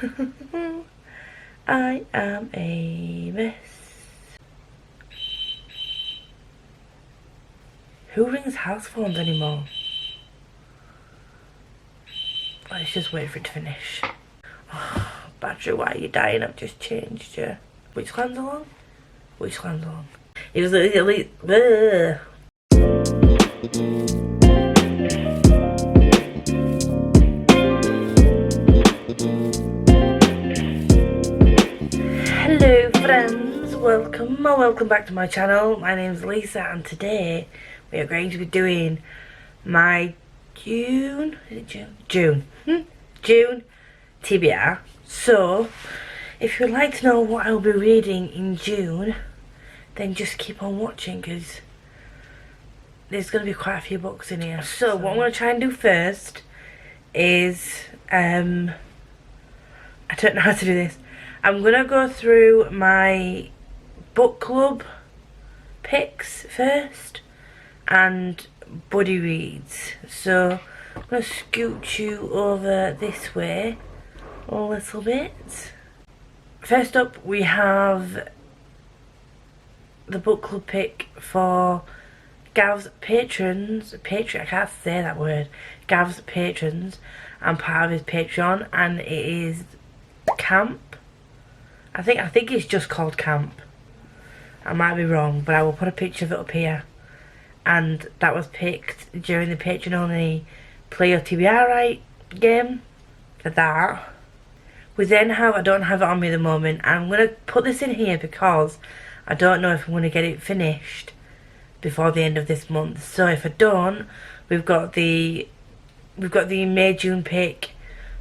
I am a mess. Who rings house phones anymore? Let's just wait for it to finish. Oh, battery, why are you dying? I've just changed you. Which land's along? Which land's along? It was literally. Hello friends, welcome back to my channel. My name's Lisa and today we are going to be doing my June TBR. So if you'd like to know what I'll be reading in June, then just keep on watching because there's going to be quite a few books in here. So what I'm going to try and do first is I don't know how to do this. I'm going to go through my book club picks first and buddy reads. So I'm going to scoot you over this way a little bit. First up we have the book club pick for Gav's patrons. I can't say that word. Gav's patrons. I'm part of his Patreon and it is Camp. I think it's just called Camp. I might be wrong, but I will put a picture of it up here. And that was picked during the Patreon only Play Your TBR Right game. For that. We then have, I don't have it on me at the moment, and I'm going to put this in here because I don't know if I'm going to get it finished before the end of this month. So if I don't, we've got the May-June pick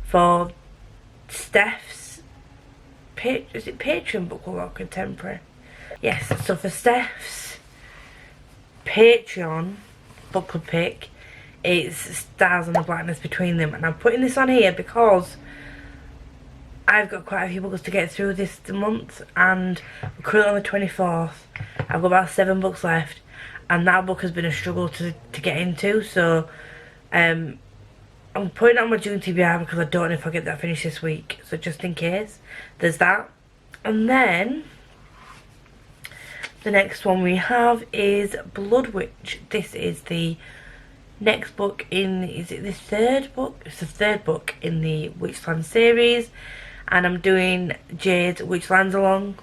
for Steph's is it Patreon book club or contemporary? Yes, so for Steph's Patreon book club pick, it's Stars and the Blackness Between Them, and I'm putting this on here because I've got quite a few books to get through this month, and we're currently on the 24th. I've got about 7 books left, and that book has been a struggle to get into, so I'm putting it on my June TBR because I don't know if I'll get that finished this week. So just in case, there's that. And then the next one we have is Blood Witch. This is the next book in, is it the third book? It's the third book in the Witchland series. And I'm doing Jade's Witchlands along.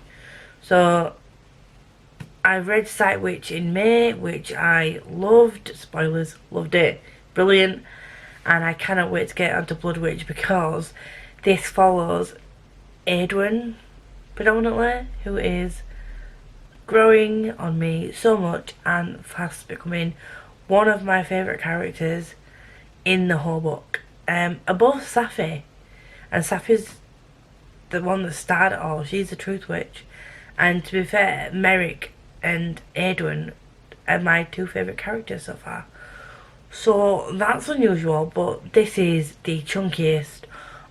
So I read Sight Witch in May, which I loved. Spoilers, loved it. Brilliant. And I cannot wait to get onto Blood Witch because this follows Edwin predominantly, who is growing on me so much and fast becoming one of my favourite characters in the whole book. Above Safi, and Safi's the one that started it all. She's the Truth Witch, and to be fair, Merrick and Edwin are my 2 favourite characters so far. So that's unusual, but this is the chunkiest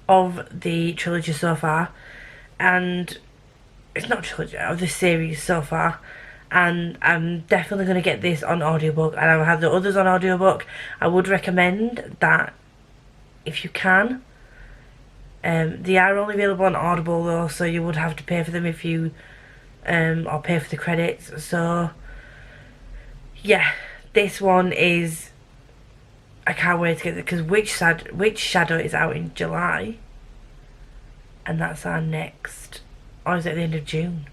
of the trilogy so far, and it's not trilogy, of the series so far, and I'm definitely going to get this on audiobook, and I'll have the others on audiobook. I would recommend that if you can. They are only available on Audible though, so you would have to pay for them if you or pay for the credits. So yeah, this one is, I can't wait to get it because Witch Shadow is out in July, and that's our next, or is it at the end of June?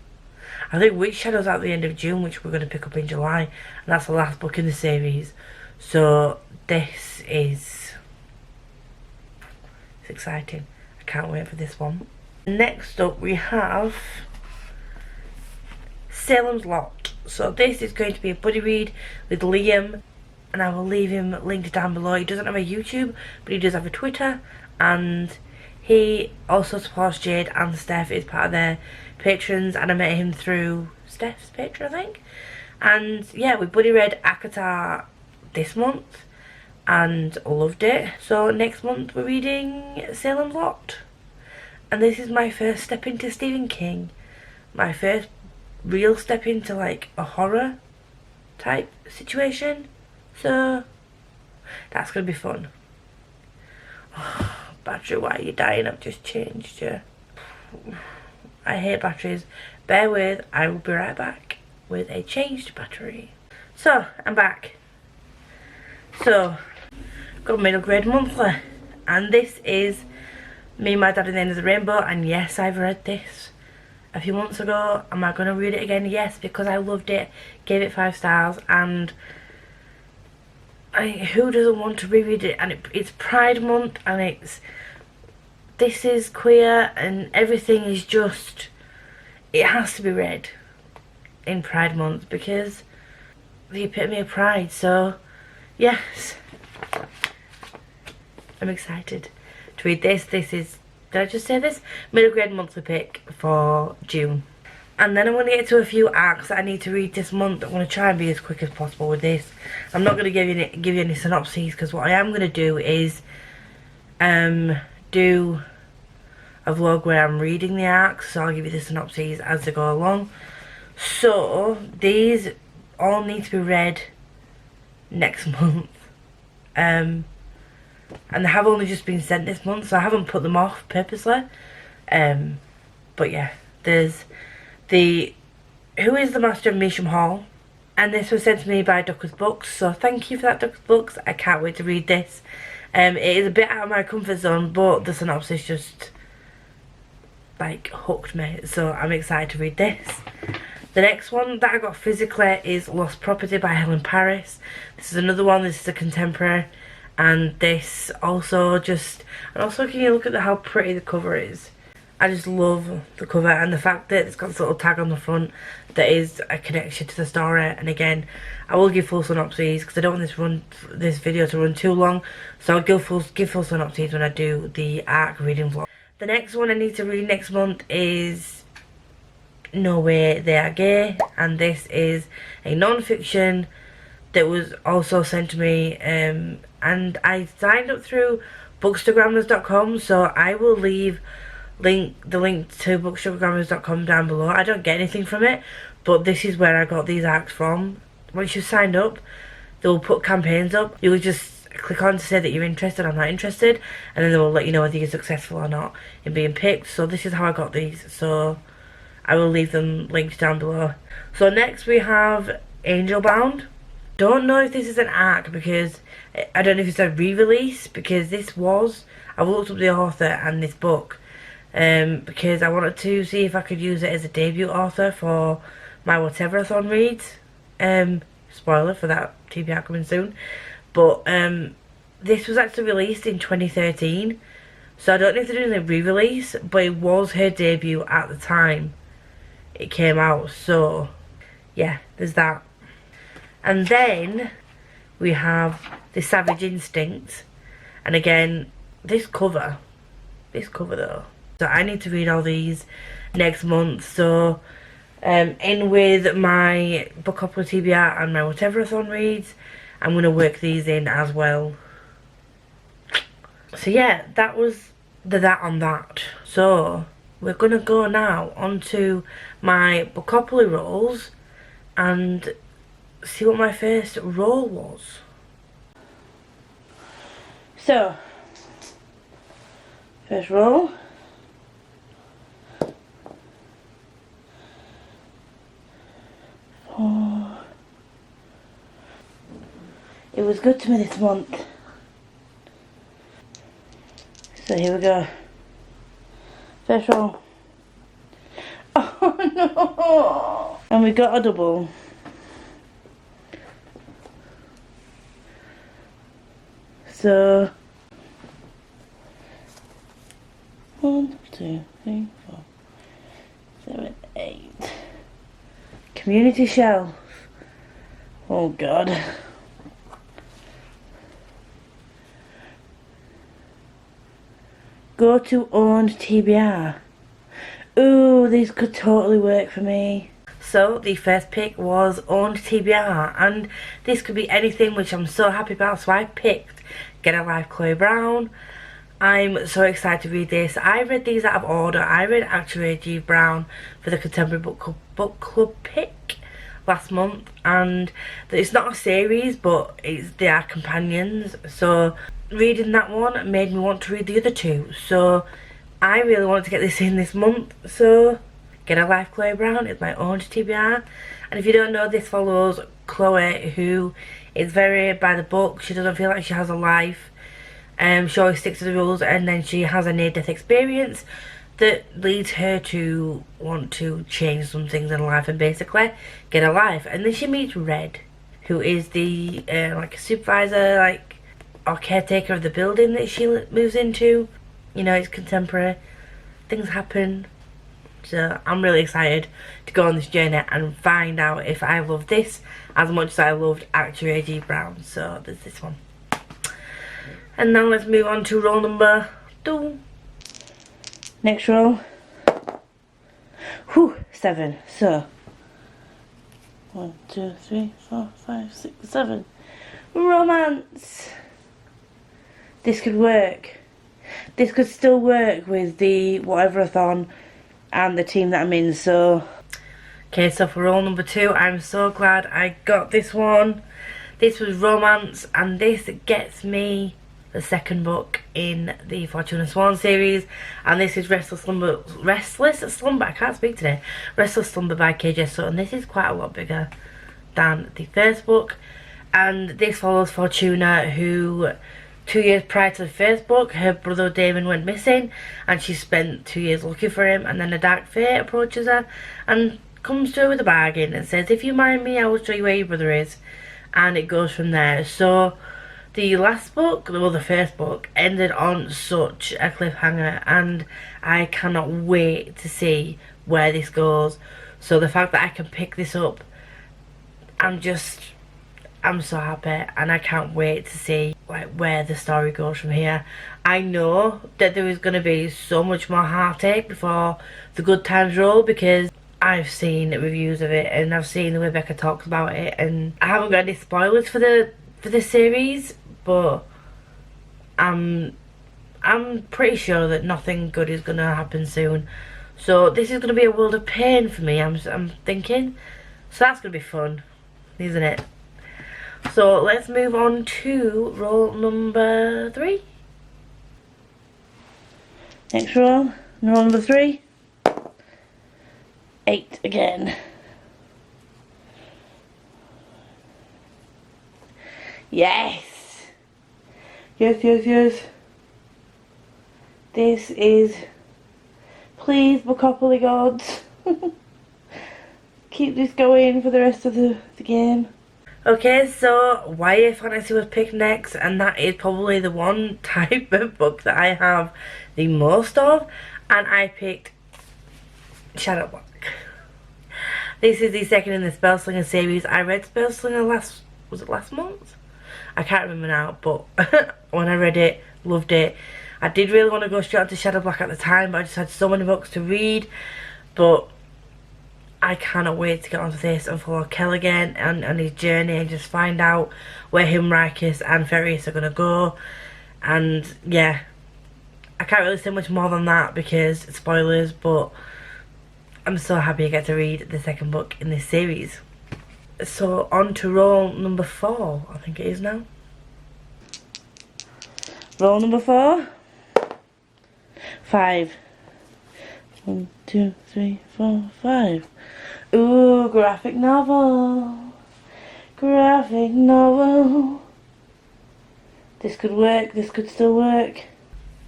I think Witch Shadow's out at the end of June, which we're going to pick up in July, and that's the last book in the series. So this is, it's exciting. I can't wait for this one. Next up we have Salem's Lot. So this is going to be a buddy read with Liam, and I will leave him linked down below. He doesn't have a YouTube, but he does have a Twitter, and he also supports Jade and Steph, is part of their patrons, and I met him through Steph's Patreon, I think. And yeah, we buddy read Akatar this month and loved it. So next month we're reading Salem's Lot, and this is my first step into Stephen King, my first real step into like a horror type situation. So that's gonna be fun. Battery, why are you dying? I've just changed you. I hate batteries. Bear with, I will be right back with a changed battery. So, I'm back. So, got middle grade monthly. And this is Me, My Dad and the End of the Rainbow. And yes, I've read this a few months ago. Am I going to read it again? Yes, because I loved it. Gave it 5 stars. And who doesn't want to reread it? And it's Pride Month, and this is queer, and everything is just, it has to be read in Pride Month because the epitome of pride. So yes, I'm excited to read this. This is, did I just say this? Middle grade monthly pick for June. And then I'm going to get to a few arcs that I need to read this month. I'm going to try and be as quick as possible with this. I'm not going to give you any synopses, because what I am going to do is do a vlog where I'm reading the arcs. So I'll give you the synopses as they go along. So these all need to be read next month. And they have only just been sent this month, so I haven't put them off purposely. But yeah, there's Who is the Master of Measham Hall? And this was sent to me by Duckers Books, so thank you for that, Duckers Books. I can't wait to read this. It is a bit out of my comfort zone, but the synopsis just like hooked me, so I'm excited to read this. The next one that I got physically is Lost Property by Helen Paris. This is another one. This is a contemporary, and this also and also can you look at how pretty the cover is? I just love the cover and the fact that it's got this little tag on the front that is a connection to the story. And again, I will give full synopses because I don't want this video to run too long. So I'll give full synopses when I do the arc reading vlog. The next one I need to read next month is No Way They Are Gay, and this is a non-fiction that was also sent to me, and I signed up through bookstagrammers.com, so I will leave the link to bookstagrammers.com down below. I don't get anything from it, but this is where I got these arcs from. Once you've signed up, they'll put campaigns up. You will just click on to say that you're interested or not interested, and then they will let you know whether you're successful or not in being picked. So this is how I got these, so I will leave them linked down below. So next we have Angel Bound. Don't know if this is an arc, because I don't know if it's a re-release, because I've looked up the author and this book, because I wanted to see if I could use it as a debut author for my Whatever-a-thon reads. Spoiler for that TBR coming soon. But this was actually released in 2013, so I don't know if they're doing a re-release, but it was her debut at the time it came out. So yeah, there's that. And then we have The Savage Instinct, and again, this cover though. So I need to read all these next month. So in with my Bokkopoly TBR and my Whatever-a-thon reads, I'm going to work these in as well. So yeah, that was that on that. So we're going to go now onto my Bokkopoly rolls and see what my first roll was. So, first roll. Oh, it was good to me this month. So here we go. First roll. Oh no! And we got a double. So 1, 2, 3, 4, 7, 8. Community shelf. Oh god. Go to owned TBR. Ooh, these could totally work for me. So the first pick was owned TBR, and this could be anything, which I'm so happy about. So I picked Get a Life Chloe Brown. I'm so excited to read this. I read these out of order. I read Actually G. Brown for the Contemporary Book Club pick last month, and it's not a series, but they are companions. So reading that one made me want to read the other two, so I really wanted to get this in this month. So Get a Life Chloe Brown is my own TBR. And if you don't know, this follows Chloe, who is very by the book. She doesn't feel like she has a life. She always sticks to the rules, and then she has a near-death experience that leads her to want to change some things in her life and basically get a life. And then she meets Red, who is the like supervisor, like, or caretaker of the building that she moves into. You know, it's contemporary. Things happen. So I'm really excited to go on this journey and find out if I love this as much as I loved Actor A.G. Brown. So there's this one. And now let's move on to roll number 2. Next roll. 7. So 1, 2, 3, 4, 5, 6, 7. Romance. This could work. This could still work with the whatever-a-thon and the team that I'm in. So okay, so for roll number 2, I'm so glad I got this one. This was romance, and this gets me the second book in the Fortuna Swan series, and this is Restless Slumber, I can't speak today, Restless Slumber by KJ Sutton. This is quite a lot bigger than the first book, and this follows Fortuna, who 2 years prior to the first book, her brother Damon went missing, and she spent 2 years looking for him, and then a dark fate approaches her and comes to her with a bargain and says, if you marry me, I will show you where your brother is, and it goes from there. So the last book, well, the first book, ended on such a cliffhanger, and I cannot wait to see where this goes. So the fact that I can pick this up, I'm so happy, and I can't wait to see like where the story goes from here. I know that there is going to be so much more heartache before the good times roll, because I've seen reviews of it, and I've seen the way Becca talks about it, and I haven't got any spoilers for the series, but I'm pretty sure that nothing good is going to happen soon. So this is going to be a world of pain for me, I'm thinking. So that's going to be fun, isn't it? So let's move on to roll number 3. Next roll number 3. 8 again. Yes! Yes. This is, please, Bokkopoly gods, keep this going for the rest of the game. Okay, so YA fantasy was picked next, and that is probably the one type of book that I have the most of, and I picked Shadowblock. This is the second in the Spellslinger series. I read Spellslinger was it last month? I can't remember now, but when I read it, loved it. I did really want to go straight onto Shadowblock at the time, but I just had so many books to read. But I cannot wait to get onto this and follow Kel again and his journey, and just find out where him, Rikus and Ferius are going to go. And yeah, I can't really say much more than that because spoilers, but I'm so happy I get to read the second book in this series. So on to roll number 4, I think it is now. Roll number 4. 5. 1, 2, 3, 4, 5. Ooh, graphic novel. Graphic novel. This could work, this could still work.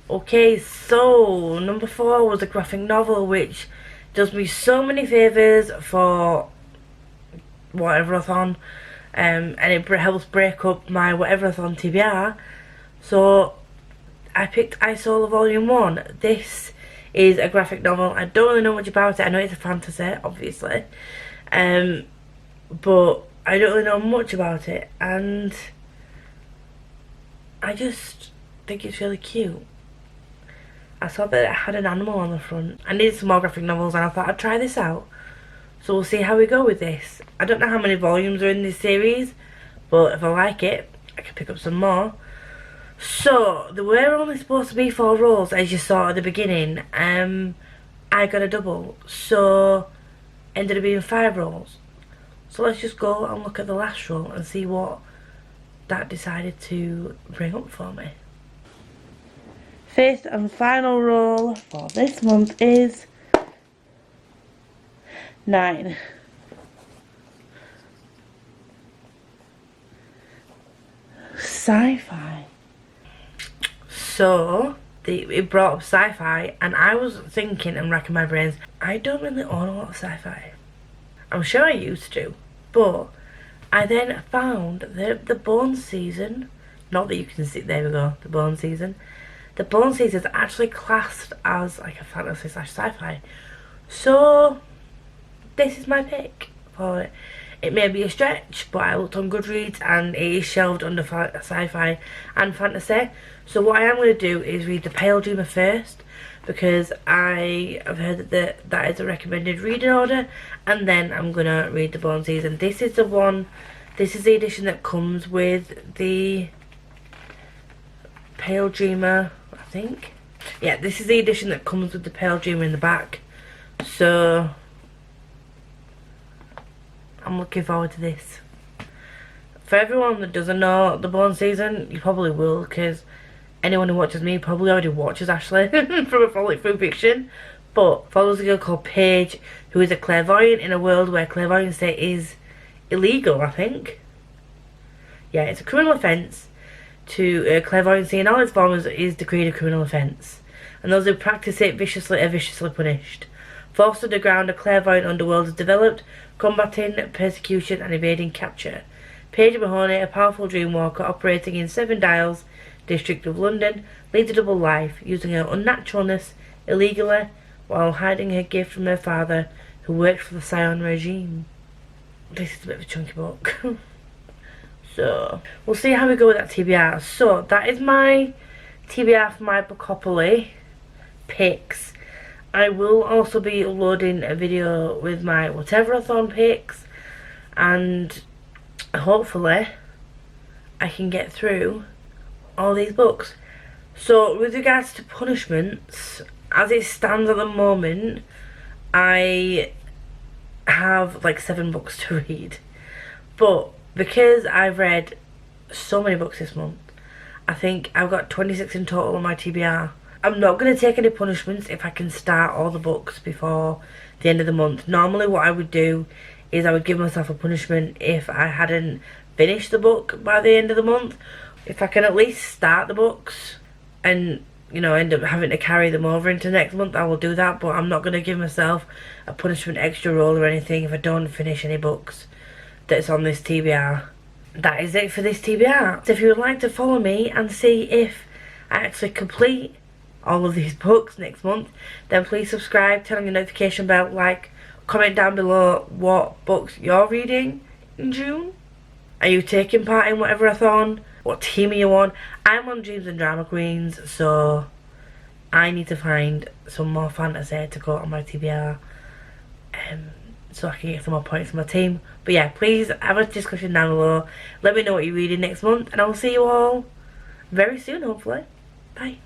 Okay, so number 4 was a graphic novel which does me so many favours for whatever-a-thon, and it helps break up my whatever-a-thon TBR. So I picked Isola Volume 1. This is a graphic novel. I don't really know much about it. I know it's a fantasy, obviously, but I don't really know much about it, and I just think it's really cute. I saw that it had an animal on the front. I needed some more graphic novels, and I thought I'd try this out. So we'll see how we go with this. I don't know how many volumes are in this series, but if I like it, I can pick up some more. So, there were only supposed to be 4 rolls, as you saw at the beginning. I got a double, so ended up being 5 rolls. So let's just go and look at the last roll and see what that decided to bring up for me. fifth and final roll for this month is 9. Sci-fi. So it brought up sci-fi, and I was thinking and racking my brains. I don't really own a lot of sci-fi. I'm sure I used to, but I then found the Bone season. Not that you can see. There we go. The Bone season. The Bone season is actually classed as like a fantasy / sci-fi. So this is my pick for it. It may be a stretch, but I looked on Goodreads and it is shelved under sci-fi and fantasy. So what I am going to do is read The Pale Dreamer first, because I have heard that is a recommended reading order, and then I'm going to read The Bone season. This is the one, this is the edition that comes with the Pale Dreamer, I think. Yeah, this is the edition that comes with the Pale Dreamer in the back. So I'm looking forward to this. For everyone that doesn't know the Bone season, you probably will, because anyone who watches me probably already watches Ashley from a Frolic Through Fiction. But follows a girl called Paige, who is a clairvoyant in a world where clairvoyancy is illegal, I think. Yeah, it's a criminal offence to clairvoyancy in all its forms is decreed a criminal offence, and those who practice it viciously are viciously punished. Forced underground, a clairvoyant underworld is developed, combating persecution and evading capture. Paige Mahoney, a powerful dreamwalker operating in Seven Dials district of London, leads a double life, using her unnaturalness illegally while hiding her gift from her father, who worked for the Scion regime. This is a bit of a chunky book. So we'll see how we go with that TBR. So that is my TBR for my Bokkopoly picks. I will also be uploading a video with my whatever-a-thon picks, and hopefully I can get through all these books. So with regards to punishments, as it stands at the moment, I have like 7 books to read, but because I've read so many books this month, I think I've got 26 in total on my TBR. I'm not going to take any punishments if I can start all the books before the end of the month. Normally what I would do is I would give myself a punishment if I hadn't finished the book by the end of the month. If I can at least start the books and, you know, end up having to carry them over into next month, I will do that. But I'm not going to give myself a punishment extra roll or anything if I don't finish any books that's on this TBR. That is it for this TBR. So if you would like to follow me and see if I actually complete all of these books next month, then please subscribe, turn on your notification bell, like, comment down below what books you're reading in June. Are you taking part in whatever-a-thon? What team are you on? I'm on Dreams and Drama Queens, so I need to find some more fantasy to go on my TBR, so I can get some more points for my team. But yeah, please have a discussion down below. Let me know what you're reading next month, and I will see you all very soon, hopefully. Bye.